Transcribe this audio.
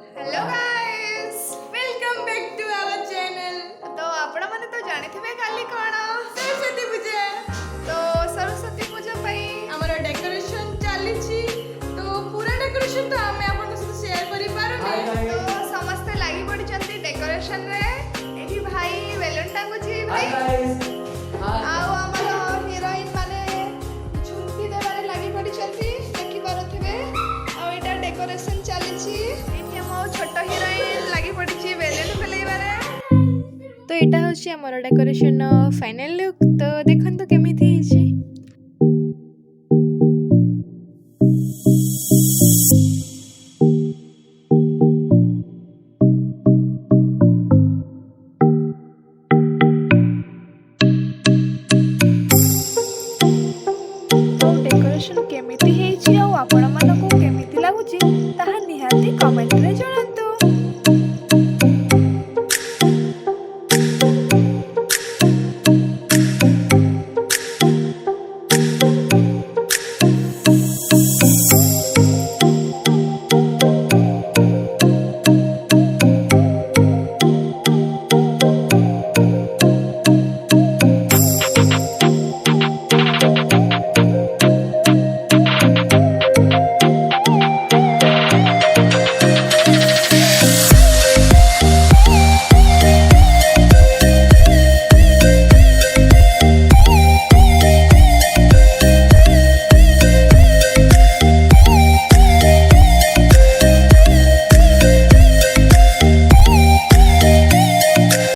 Hello guys, welcome back to our channel. तो आपण माने तो जानिथिबे काली कोन सरस्वती पूजा। तो सरस्वती पूजा पई हमर डेकोरेशन चलीछि। तो पूरा डेकोरेशन तो हमें आपन साथ शेयर करि पारुनी। तो समस्त लागि पड़ी चंती डेकोरेशन रे। एठी भाई बेलून टांगुछि भाई। आउ हमर हीरोइन माने झुमकी देबारे लागि पड़ी चंती देखि पारुथिबे। आ एटा डेकोरेशन चलीछि। छोट हिरोइन लगी पड़ी बेलून फैलाइबारे। तो यहाँ हूँ आमर डेकोरेशन फाइनल लुक। तो देखो तो केमी डेकोरेशन केमी आपण मानक केमी लगुच निहाती कमेंट रे जणा।